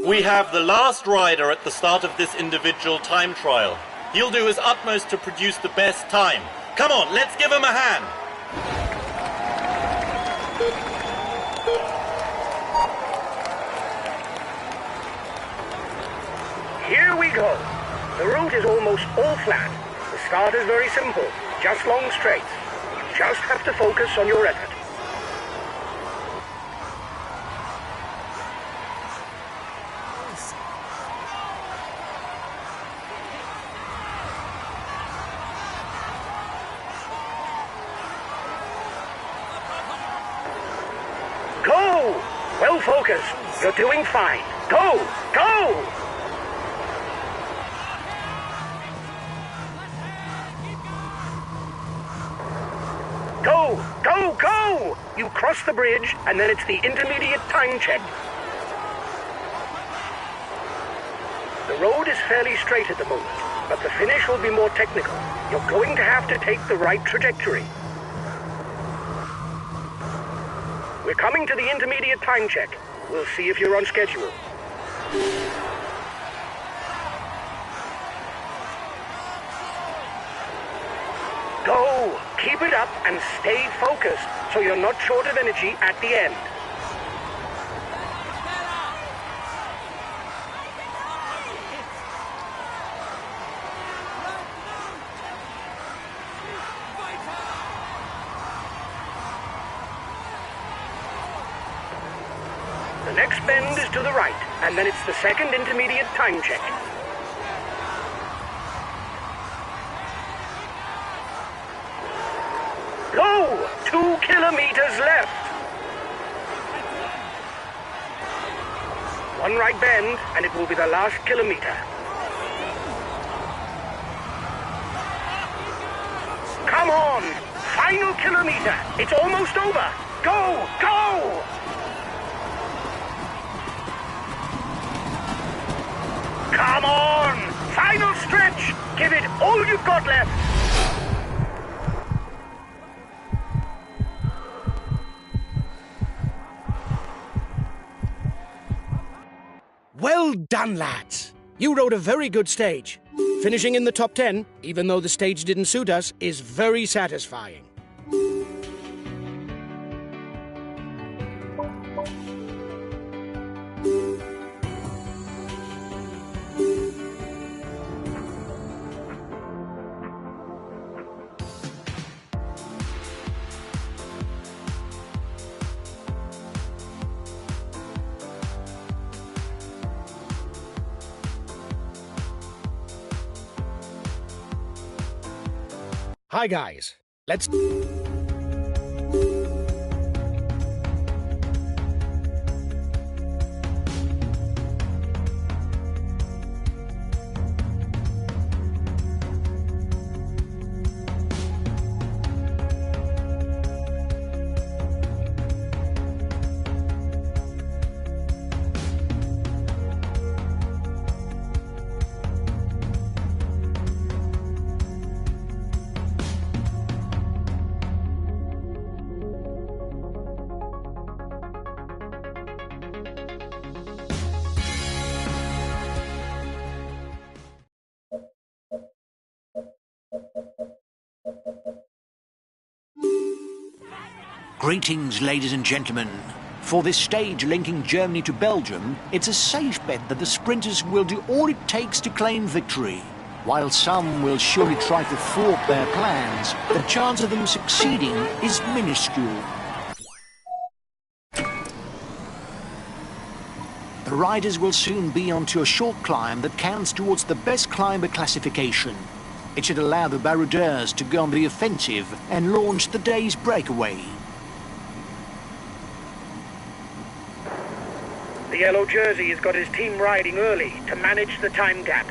We have the last rider at the start of this individual time trial. He'll do his utmost to produce the best time. Come on, let's give him a hand. Here we go. The route is almost all flat. The start is very simple, just long straights. You just have to focus on your effort. Go! Well focused. You're doing fine. Go! Go! Go! Go! Go! You cross the bridge, and then it's the intermediate time check. The road is fairly straight at the moment, but the finish will be more technical. You're going to have to take the right trajectory. We're coming to the intermediate time check. We'll see if you're on schedule. Go! Keep it up and stay focused so you're not short of energy at the end. The next bend is to the right, and then it's the second intermediate time check. Go! 2 kilometers left. One right bend, and it will be the last kilometer. Come on! Final kilometer! It's almost over! Go! Go! Come on! Final stretch! Give it all you've got left! Well done, lads! You rode a very good stage. Finishing in the top 10, even though the stage didn't suit us, is very satisfying. Hi guys, let's... Greetings, ladies and gentlemen. For this stage linking Germany to Belgium, it's a safe bet that the sprinters will do all it takes to claim victory. While some will surely try to thwart their plans, the chance of them succeeding is minuscule. The riders will soon be onto a short climb that counts towards the best climber classification. It should allow the baroudeurs to go on the offensive and launch the day's breakaway. The yellow jersey has got his team riding early to manage the time gap.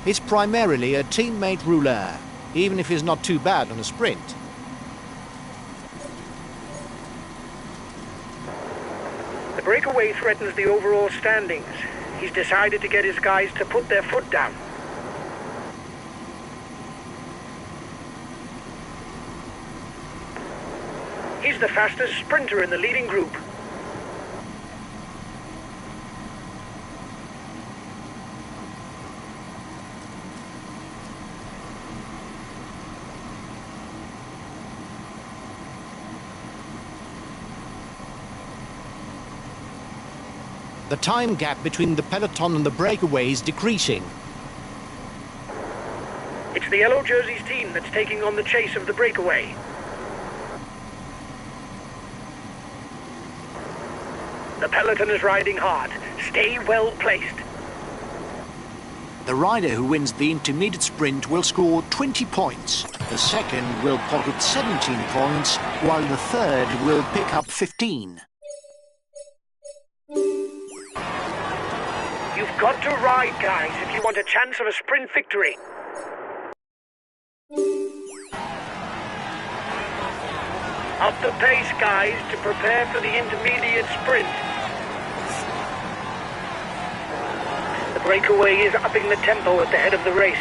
It's primarily a teammate rouleur, even if he's not too bad on a sprint. The breakaway threatens the overall standings. He's decided to get his guys to put their foot down. He's He's the fastest sprinter in the leading group. The time gap between the peloton and the breakaway is decreasing. It's the yellow jerseys team that's taking on the chase of the breakaway. The peloton is riding hard. Stay well placed. The rider who wins the intermediate sprint will score 20 points. The second will pocket 17 points, while the third will pick up 15. You've got to ride, guys, if you want a chance of a sprint victory. Up the pace, guys, to prepare for the intermediate sprint. The breakaway is upping the tempo at the head of the race.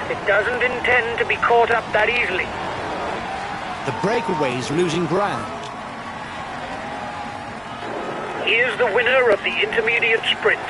It doesn't intend to be caught up that easily. The breakaway is losing ground. Here's the winner of the intermediate sprint.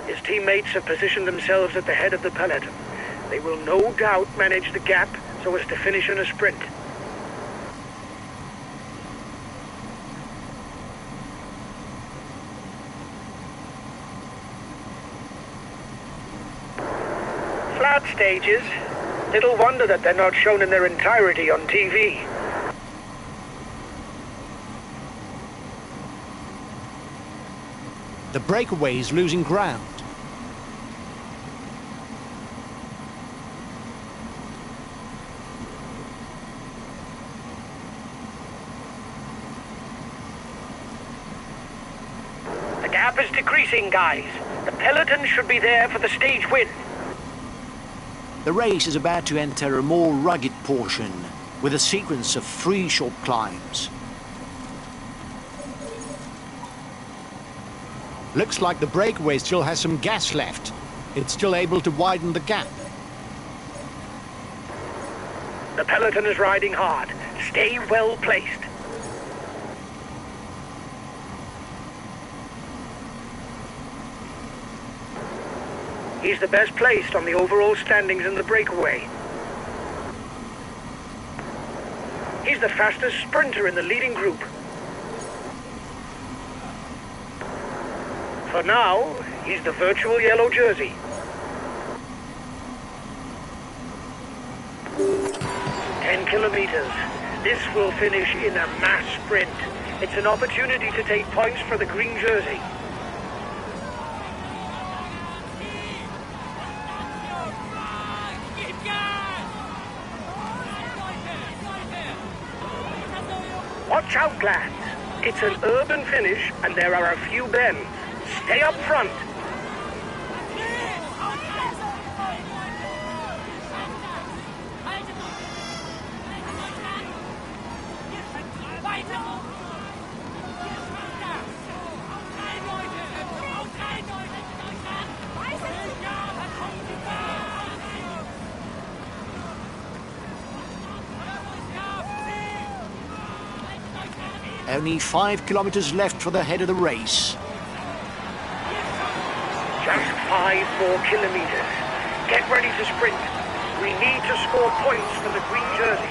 His teammates have positioned themselves at the head of the peloton. They will no doubt manage the gap so as to finish in a sprint. Flat stages. Little wonder that they're not shown in their entirety on TV. The breakaway is losing ground. The gap is decreasing, guys. The peloton should be there for the stage win. The race is about to enter a more rugged portion, with a sequence of 3 short climbs. Looks like the breakaway still has some gas left. It's still able to widen the gap. The peloton is riding hard. Stay well placed. He's the best placed on the overall standings in the breakaway. He's the fastest sprinter in the leading group. For now, he's the virtual yellow jersey. 10 kilometers. This will finish in a mass sprint. It's an opportunity to take points for the green jersey. Watch out, lads. It's an urban finish and there are a few bends. Stay up front. Only 5 kilometers left for the head of the race. Just 5 more kilometers. Get ready to sprint. We need to score points for the green jersey.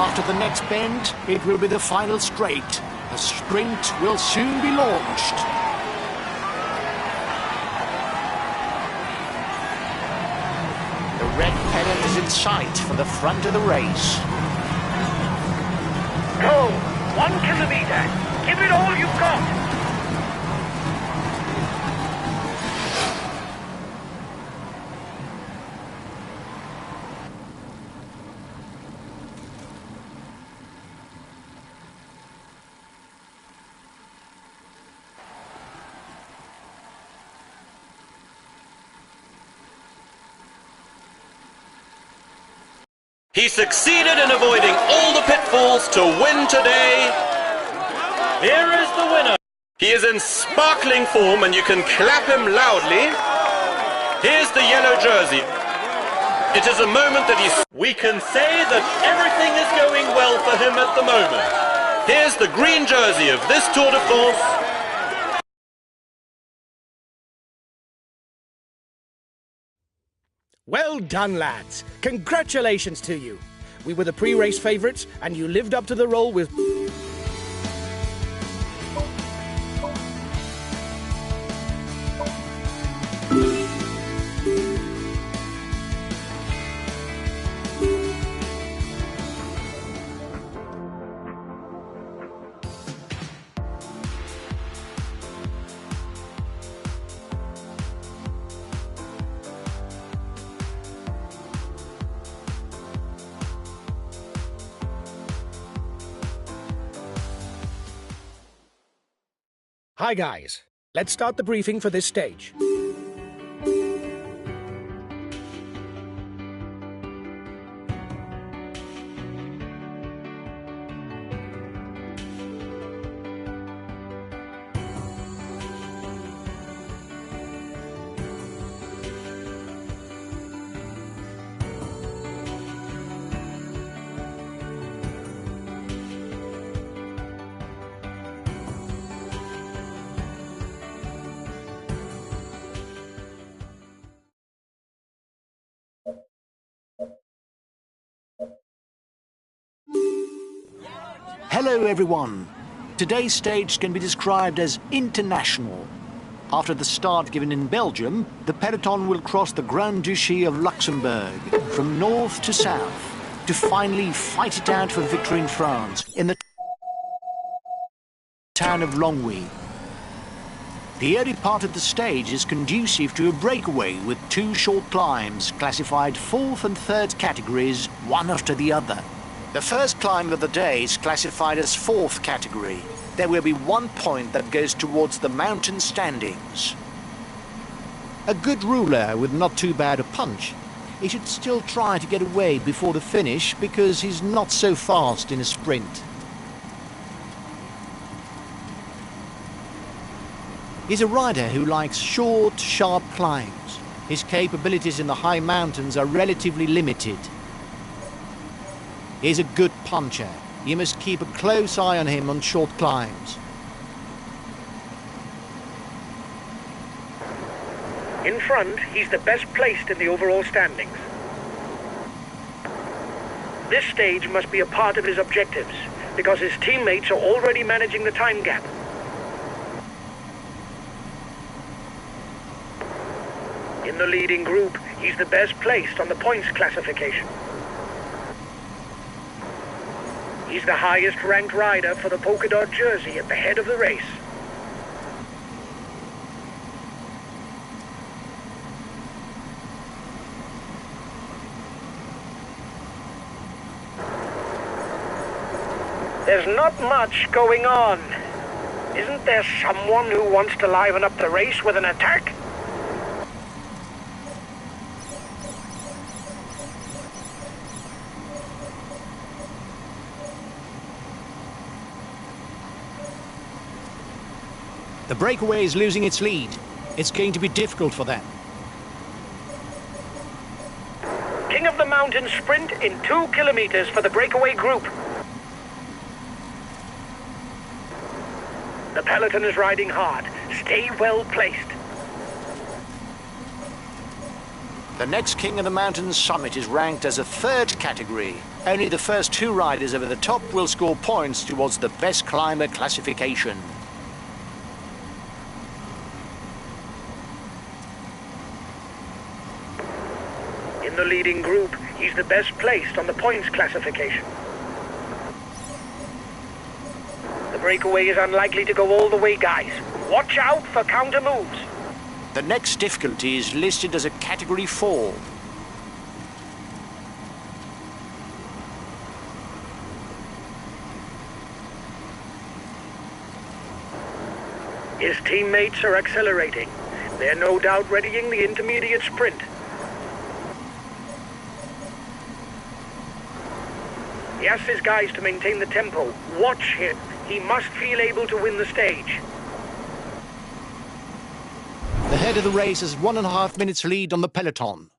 After the next bend, it will be the final straight. The sprint will soon be launched. The red pennant is in sight for the front of the race. Go! 1 kilometer! Give it all you've got! He succeeded in avoiding all the pitfalls to win today. Here is the winner. He is in sparkling form and you can clap him loudly. Here's the yellow jersey. It is a moment that we can say that everything is going well for him at the moment. Here's the green jersey of this Tour de France. Well done, lads. Congratulations to you. We were the pre-race favourites, and you lived up to the role with... Hi guys, let's start the briefing for this stage. Hello everyone. Today's stage can be described as international. After the start given in Belgium, the peloton will cross the Grand Duchy of Luxembourg from north to south to finally fight it out for victory in France in the town of Longwy. The early part of the stage is conducive to a breakaway with 2 short climbs classified 4th and 3rd categories, one after the other. The first climb of the day is classified as 4th category. There will be 1 point that goes towards the mountain standings. A good ruler with not too bad a punch. He should still try to get away before the finish because he's not so fast in a sprint. He's a rider who likes short, sharp climbs. His capabilities in the high mountains are relatively limited. He's a good puncher. You must keep a close eye on him on short climbs. In front, he's the best placed in the overall standings. This stage must be a part of his objectives, because his teammates are already managing the time gap. In the leading group, he's the best placed on the points classification. He's the highest ranked rider for the polka dot jersey at the head of the race. There's not much going on. Isn't there someone who wants to liven up the race with an attack? The breakaway is losing its lead. It's going to be difficult for them. King of the Mountain sprint in 2 kilometers for the breakaway group. The peloton is riding hard. Stay well placed. The next King of the Mountain summit is ranked as a third category. Only the first two riders over the top will score points towards the best climber classification. In the leading group, he's the best placed on the points classification. The breakaway is unlikely to go all the way, guys. Watch out for counter moves. The next difficulty is listed as a Category 4. His teammates are accelerating. They're no doubt readying the intermediate sprint. He asks his guys to maintain the tempo. Watch him. He must feel able to win the stage. The head of the race has 1.5 minutes lead on the peloton.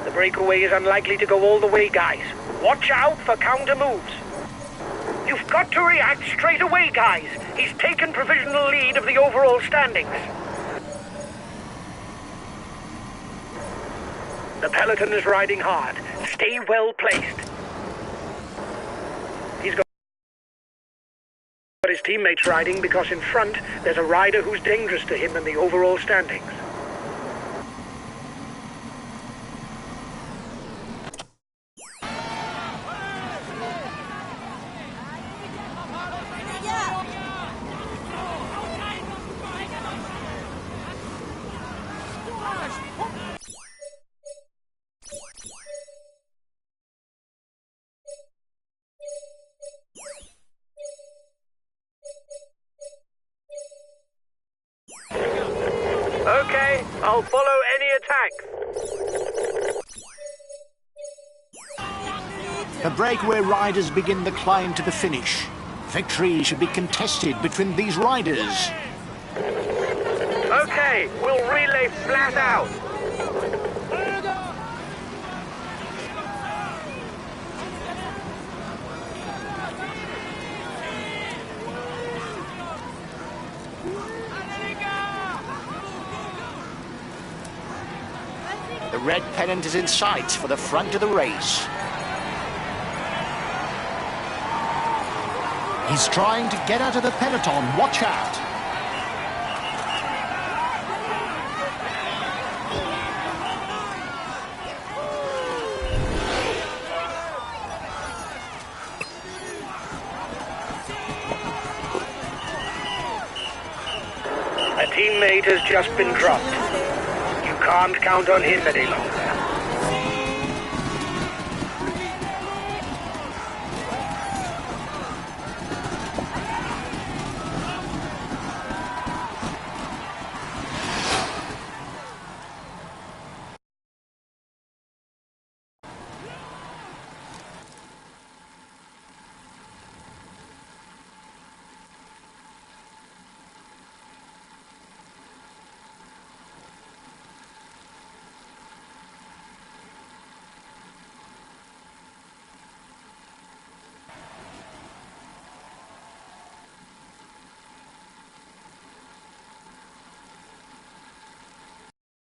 The breakaway is unlikely to go all the way, guys. Watch out for counter moves. You've got to react straight away, guys. He's taken provisional lead of the overall standings. The peloton is riding hard. Stay well placed. He's got his teammates riding because in front there's a rider who's dangerous to him in the overall standings. Okay, I'll follow any attacks. The breakaway riders begin the climb to the finish. Victory should be contested between these riders. Okay, we'll relay flat out. The red pennant is in sight for the front of the race. He's trying to get out of the peloton. Watch out. A teammate has just been dropped. You can't count on him any longer.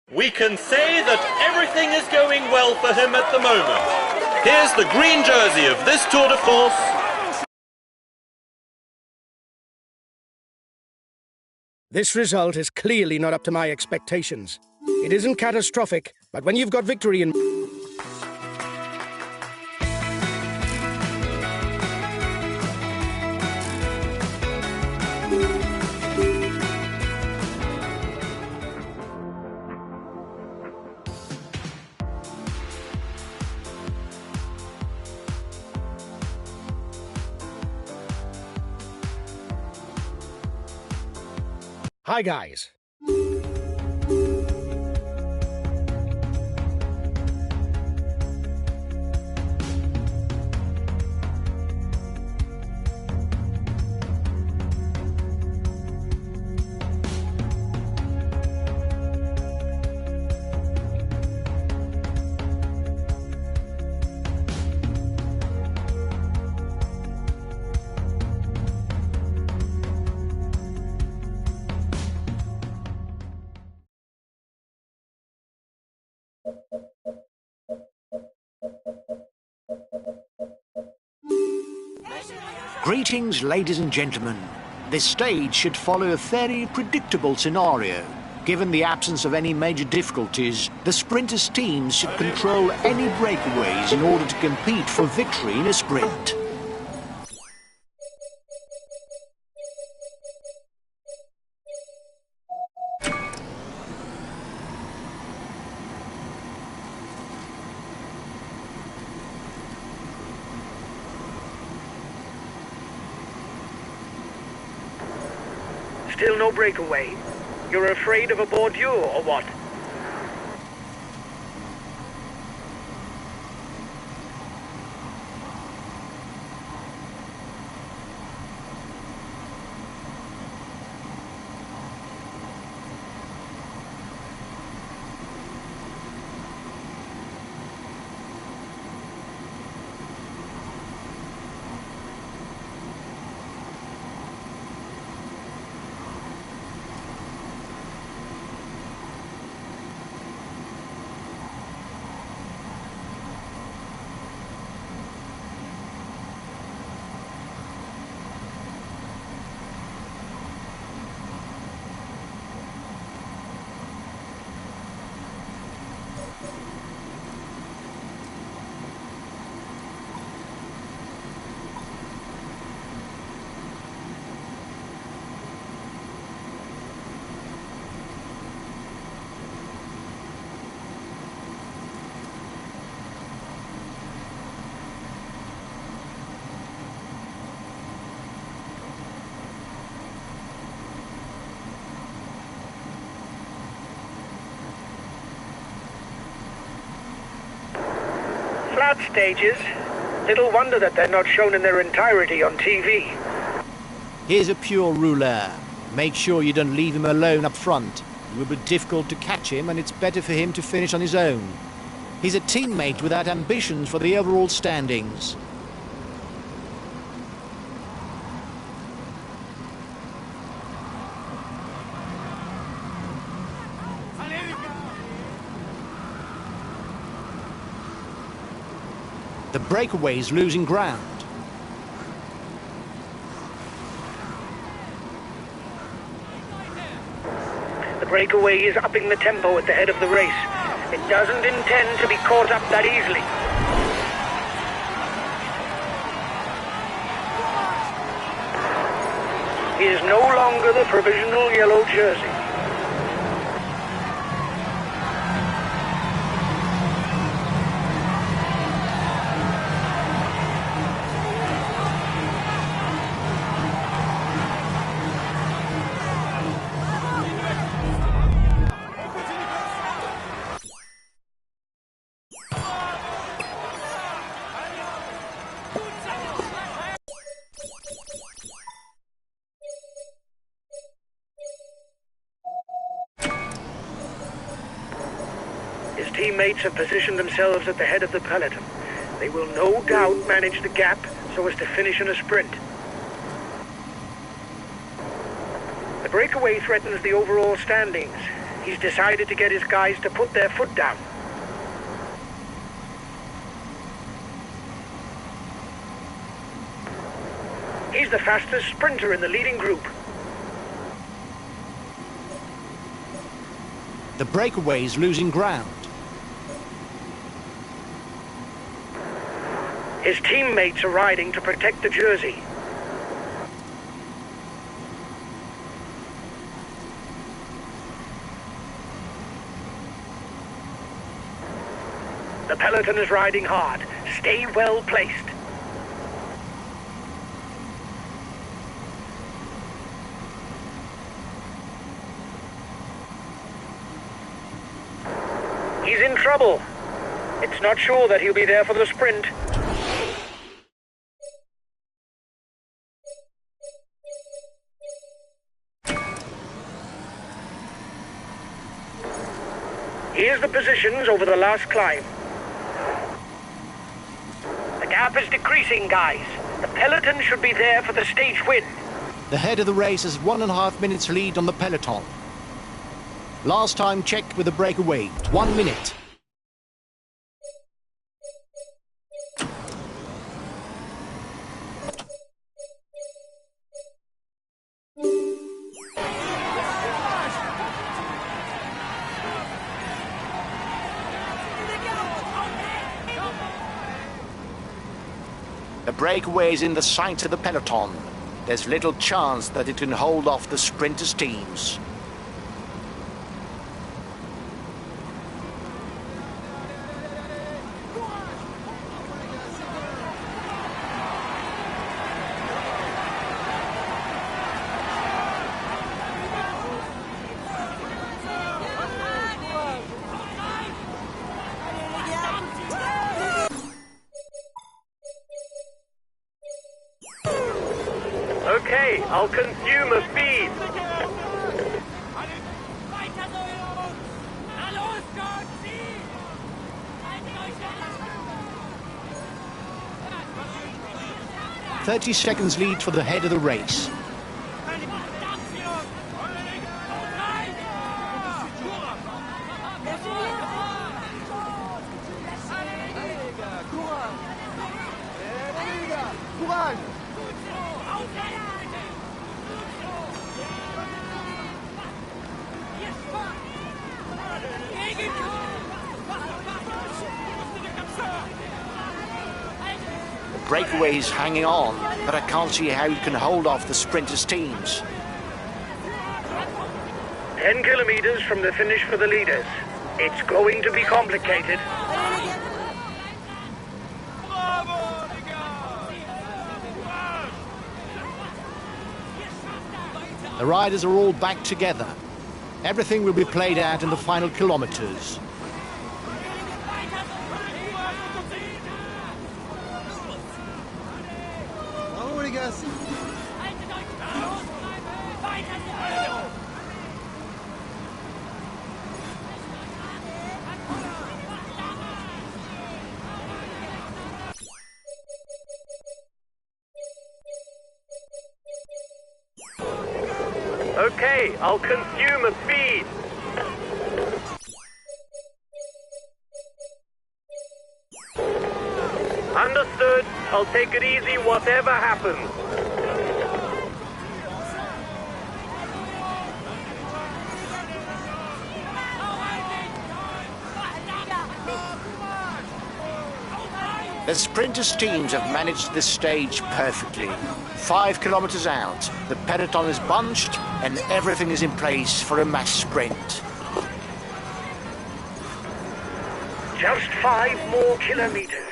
We can say that everything is going well for him at the moment. Here's the green jersey of this Tour de France. This result is clearly not up to my expectations. It isn't catastrophic, but when you've got victory in... Hi, guys. Greetings, ladies and gentlemen. This stage should follow a fairly predictable scenario. Given the absence of any major difficulties, the sprinters' teams should control any breakaways in order to compete for victory in a sprint. Still no breakaway? You're afraid of a Bordeaux, or what? Flat stages. Little wonder that they're not shown in their entirety on TV. Here's a pure rouleur. Make sure you don't leave him alone up front. It will be difficult to catch him, and it's better for him to finish on his own. He's a teammate without ambitions for the overall standings. The breakaway is losing ground. The breakaway is upping the tempo at the head of the race. It doesn't intend to be caught up that easily. He is no longer the provisional yellow jersey. His teammates have positioned themselves at the head of the peloton. They will no doubt manage the gap so as to finish in a sprint. The breakaway threatens the overall standings. He's decided to get his guys to put their foot down. He's the fastest sprinter in the leading group. The breakaway is losing ground. His teammates are riding to protect the jersey. The peloton is riding hard. Stay well placed. He's in trouble. It's not sure that he'll be there for the sprint. Here's the positions over the last climb. The gap is decreasing, guys. The peloton should be there for the stage win. The head of the race has 1.5 minutes lead on the peloton. Last time checked with the breakaway, 1 minute. The breakaway is in the sight of the peloton. There's little chance that it can hold off the sprinters' teams. Okay, I'll consume a feed. – 30 seconds lead for the head of the race. Breakaway's hanging on, but I can't see how he can hold off the sprinters' teams. 10 kilometers from the finish for the leaders. It's going to be complicated. The riders are all back together. Everything will be played out in the final kilometers. Okay, I'll consume a feed. Understood. I'll take it easy whatever happens. The sprinters' teams have managed this stage perfectly. 5 kilometers out, the peloton is bunched and everything is in place for a mass sprint. Just 5 more kilometers.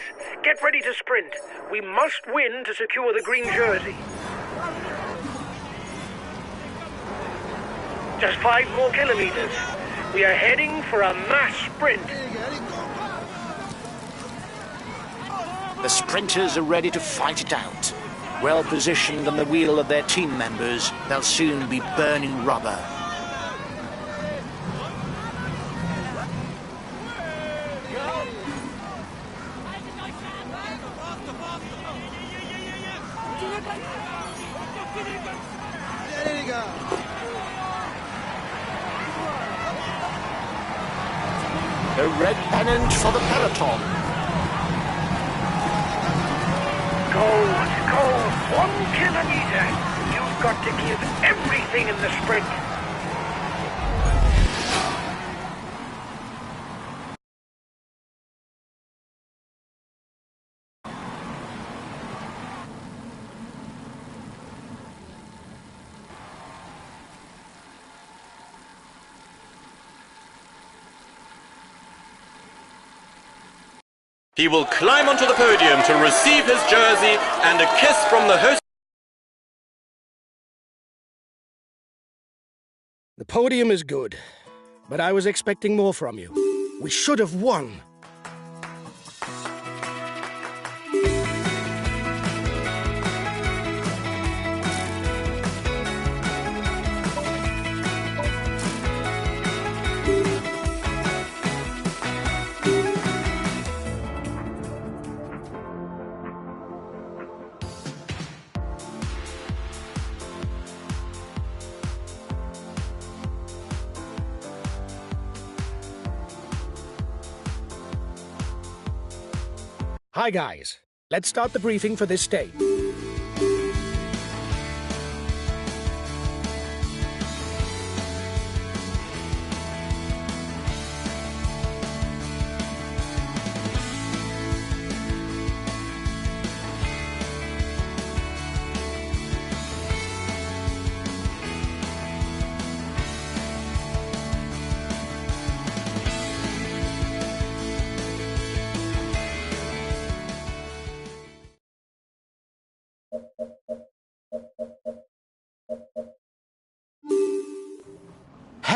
Get ready to sprint. We must win to secure the green jersey. Just 5 more kilometers. We are heading for a mass sprint. The sprinters are ready to fight it out. Well positioned on the wheel of their team members, they'll soon be burning rubber. The red pennant for the peloton. Go, 1 kilometer. You've got to give everything in the sprint. He will climb onto the podium to receive his jersey and a kiss from the host. The podium is good, but I was expecting more from you. We should have won. Hi guys, let's start the briefing for this stage.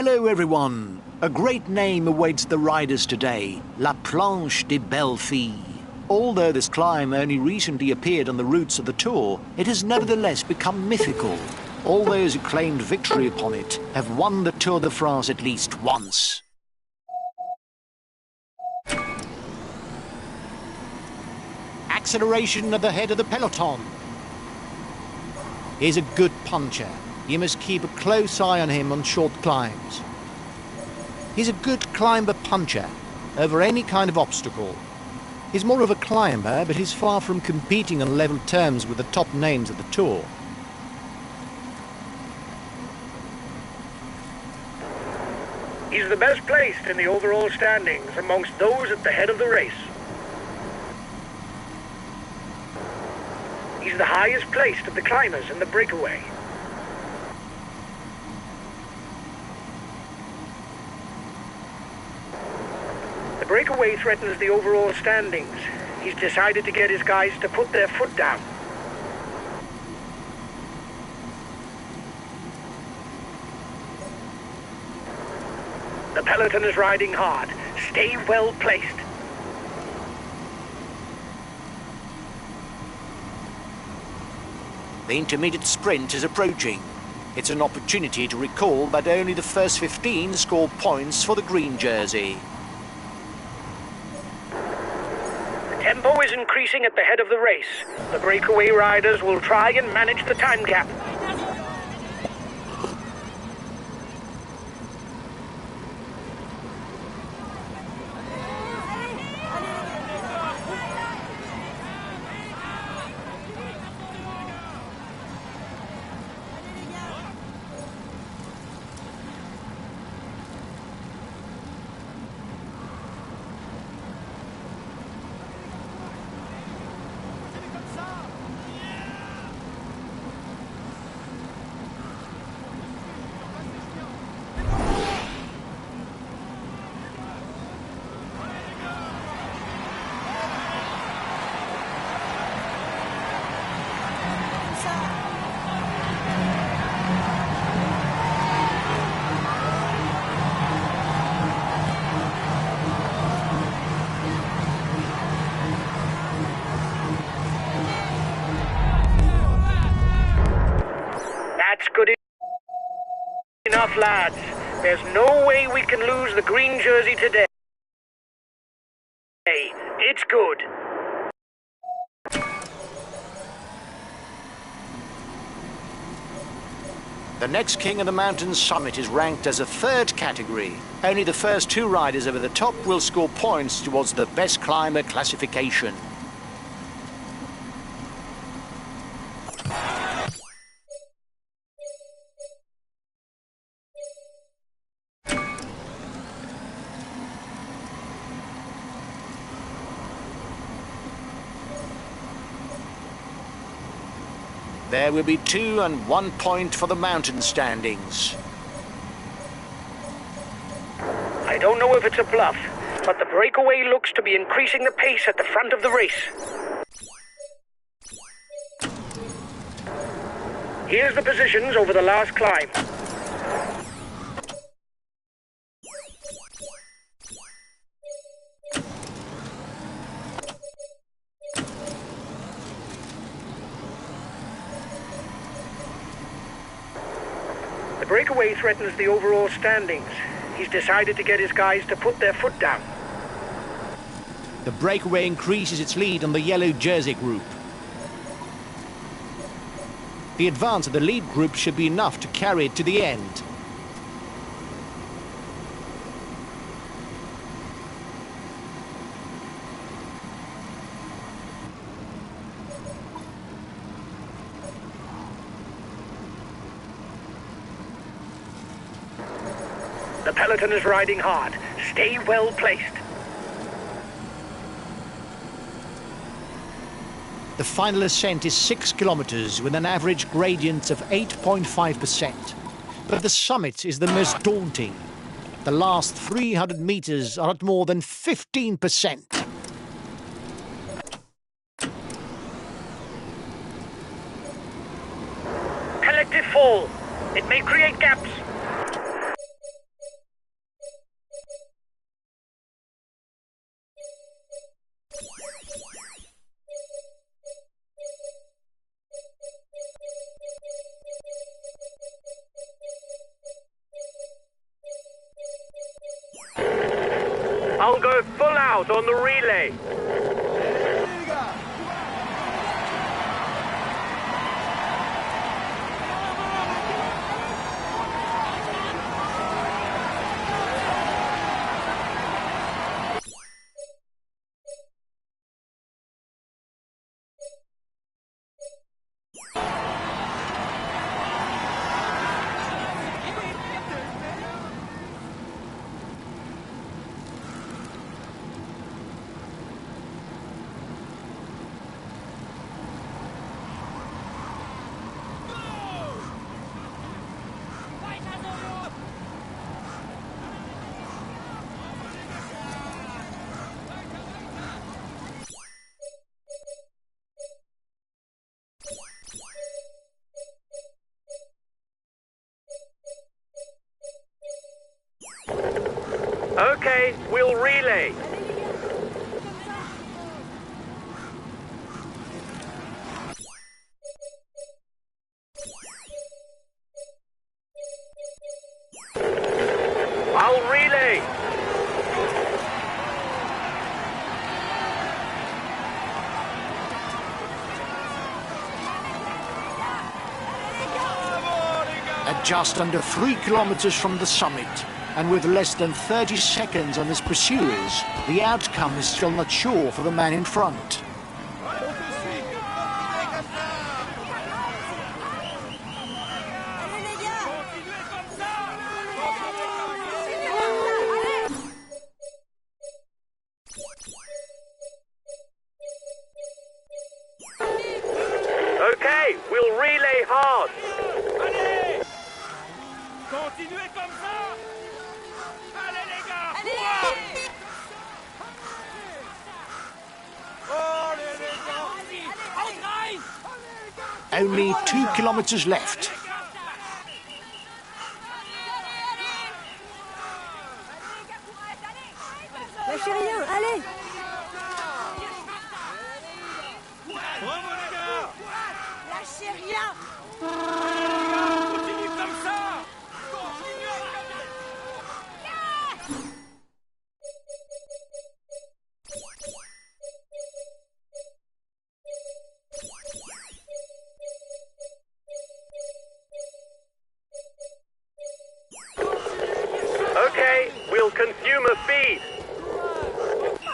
Hello everyone! A great name awaits the riders today, La Planche de Bellefille. Although this climb only recently appeared on the routes of the Tour, it has nevertheless become mythical. All those who claimed victory upon it have won the Tour de France at least once. Acceleration at the head of the peloton. He's a good puncher. You must keep a close eye on him on short climbs. He's a good climber-puncher over any kind of obstacle. He's more of a climber, but he's far from competing on level terms with the top names of the Tour. He's the best placed in the overall standings amongst those at the head of the race. He's the highest placed of the climbers in the breakaway. The breakaway threatens the overall standings. He's decided to get his guys to put their foot down. The peloton is riding hard. Stay well placed. The intermediate sprint is approaching. It's an opportunity to recall that only the first 15 score points for the green jersey. The tempo is increasing at the head of the race. The breakaway riders will try and manage the time gap. That's good enough, lads. There's no way we can lose the green jersey today. It's good. The next King of the Mountain summit is ranked as a third category. Only the first two riders over the top will score points towards the best climber classification. There will be 2 and 1 point for the mountain standings. I don't know if it's a bluff, but the breakaway looks to be increasing the pace at the front of the race. Here's the positions over the last climb. The breakaway threatens the overall standings. He's decided to get his guys to put their foot down. The breakaway increases its lead on the yellow jersey group. The advance of the lead group should be enough to carry it to the end. The peloton is riding hard. Stay well placed. The final ascent is 6 kilometers with an average gradient of 8.5%. But the summit is the most daunting. The last 300 meters are at more than 15%. Collective fall. It may create gaps. I'll go full out on the relay. Okay, we'll relay. I'll relay. At just under 3 kilometers from the summit, and with less than 30 seconds on his pursuers, the outcome is still not sure for the man in front. Okay, we'll relay hard. Allez! Continuez comme ça! Allez les gars! Allez! Oh les gars! Only 2 kilometers left. Lâchez rien, allez! Bravo les gars! Lâchez rien! Continue comme ça! Okay, we'll consume a feed.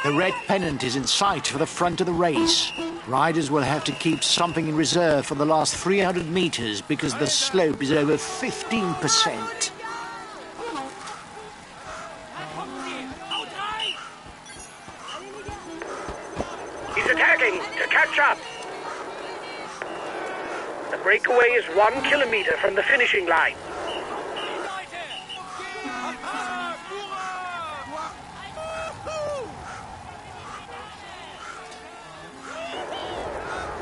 The red pennant is in sight for the front of the race. Riders will have to keep something in reserve for the last 300 meters because the slope is over 15%. He's attacking to catch up. The breakaway is 1 kilometer from the finishing line.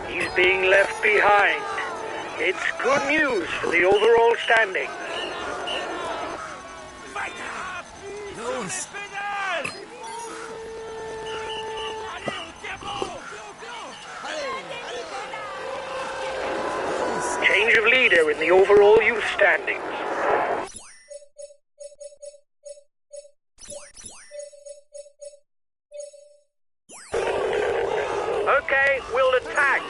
He's being left behind. It's good news for the overall standings. Change of leader in the overall youth standings. Okay, we'll attack.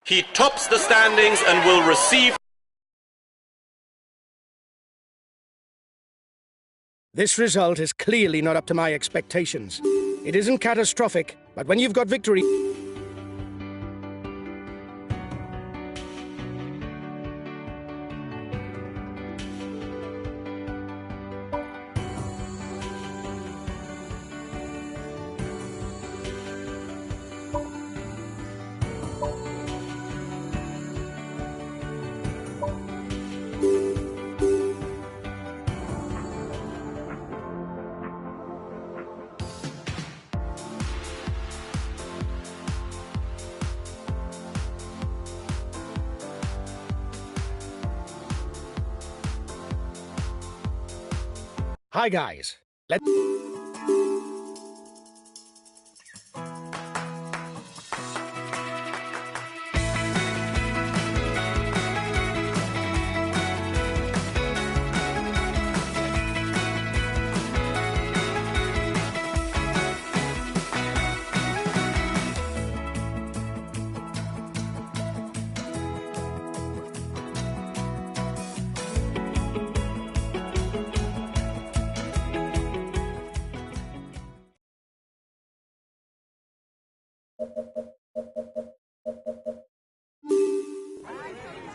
He tops the standings and will receive... This result is clearly not up to my expectations. It isn't catastrophic, but when you've got victory... Hi guys, let's...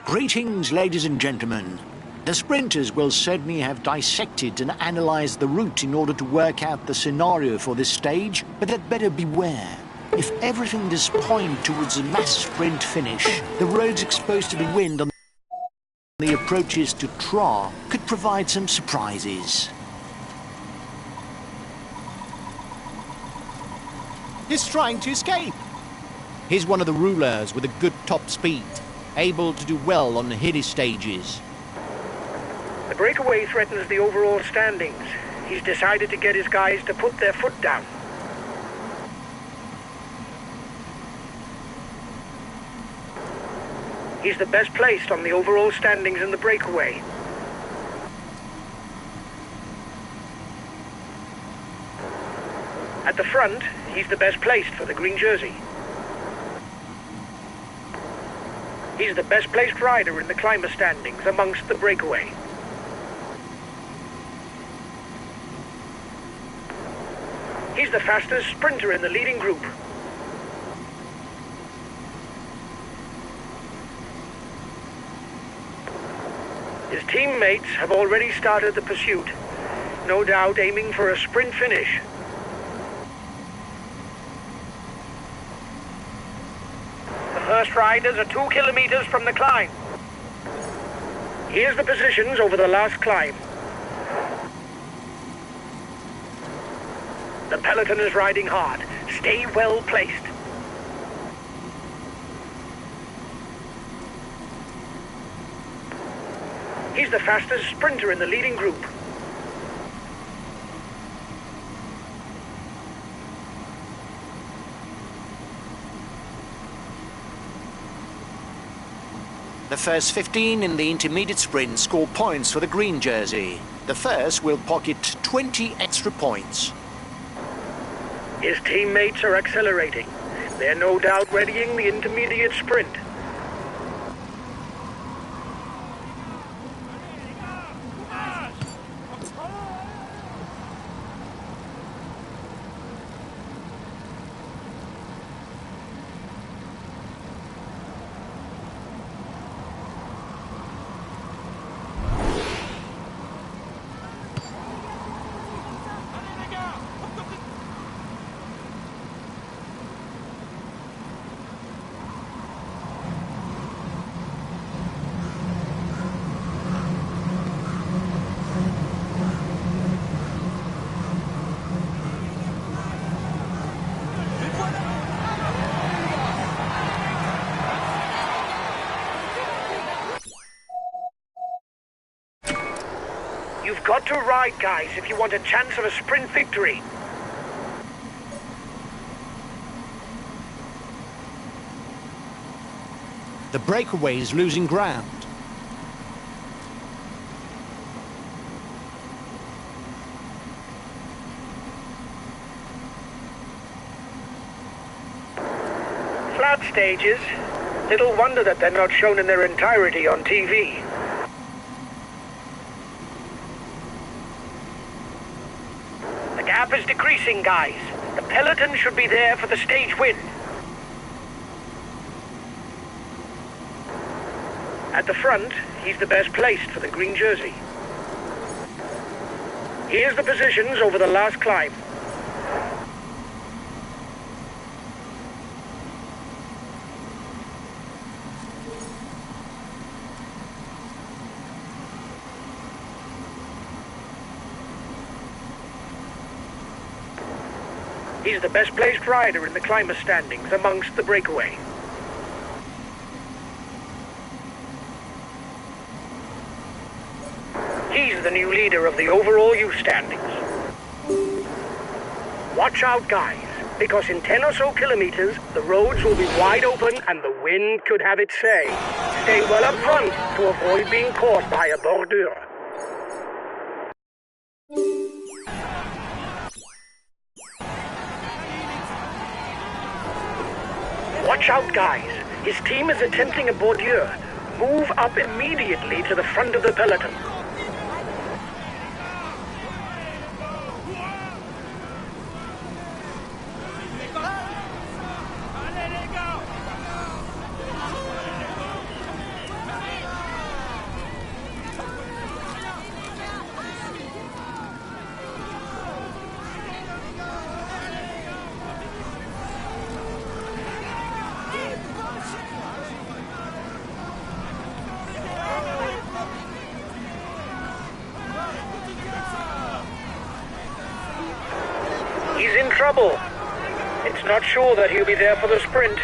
Greetings, ladies and gentlemen. The sprinters will certainly have dissected and analysed the route in order to work out the scenario for this stage, but they'd better beware. If everything does point towards a mass sprint finish, the roads exposed to the wind on the approaches to Tra could provide some surprises. He's trying to escape. He's one of the rulers with a good top speed, able to do well on the hilly stages. The breakaway threatens the overall standings. He's decided to get his guys to put their foot down. He's the best placed on the overall standings in the breakaway. At the front, he's the best placed for the green jersey. He's the best placed rider in the climber standings amongst the breakaway. He's the fastest sprinter in the leading group. His teammates have already started the pursuit, no doubt aiming for a sprint finish. The first riders are 2 kilometers from the climb. Here's the positions over the last climb. The peloton is riding hard. Stay well placed. He's the fastest sprinter in the leading group. The first 15 in the intermediate sprint score points for the green jersey. The first will pocket 20 extra points. His teammates are accelerating. They're no doubt readying the intermediate sprint. You've got to ride, guys, if you want a chance of a sprint victory. The breakaway is losing ground. Flat stages, Little wonder that they're not shown in their entirety on TV. The gap is decreasing, guys. The peloton should be there for the stage win. At the front, he's the best placed for the green jersey. Here's the positions over the last climb. He's the best placed rider in the climber standings amongst the breakaway. He's the new leader of the overall youth standings. Watch out, guys, because in 10 or so kilometers, the roads will be wide open and the wind could have its say. Stay well up front to avoid being caught by a bordure. Watch out, guys. His team is attempting a bordure. Move up immediately to the front of the peloton. He's in trouble. It's not sure that he'll be there for the sprint.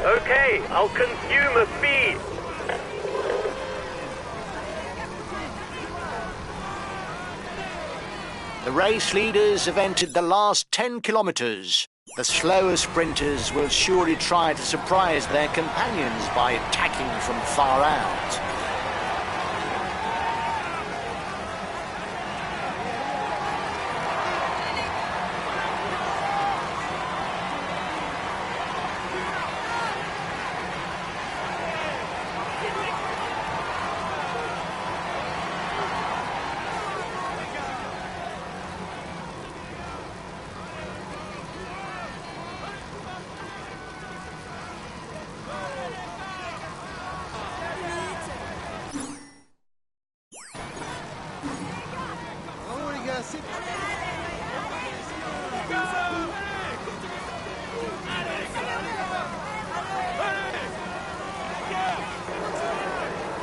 Okay, I'll consume a feed. The race leaders have entered the last 10 kilometres. The slower sprinters will surely try to surprise their companions by attacking from far out.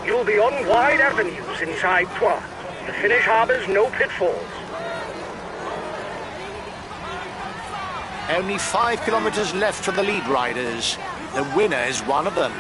You'll be on wide avenues inside Troyes. The finish harbors no pitfalls. Only 5 kilometres left for the lead riders. The winner is one of them.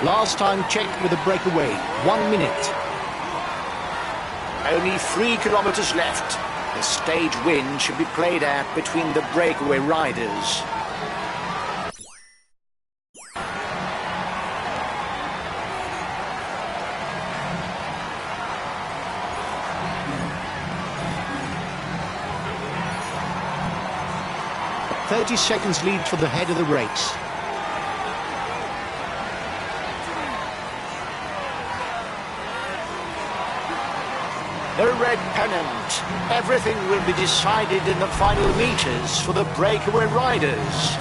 Last time checked with a breakaway, 1 minute. Only 3 kilometres left. The stage win should be played at between the breakaway riders. 30 seconds lead for the head of the race. The red pennant. Everything will be decided in the final meters for the breakaway riders.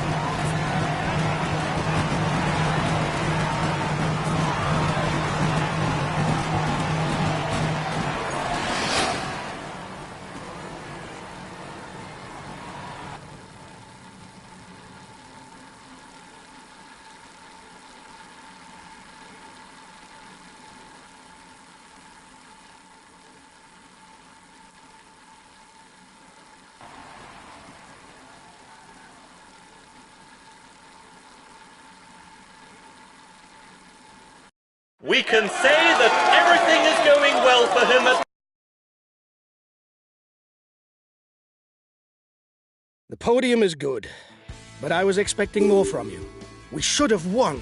We can say that everything is going well for him at... The podium is good, but I was expecting more from you. We should have won.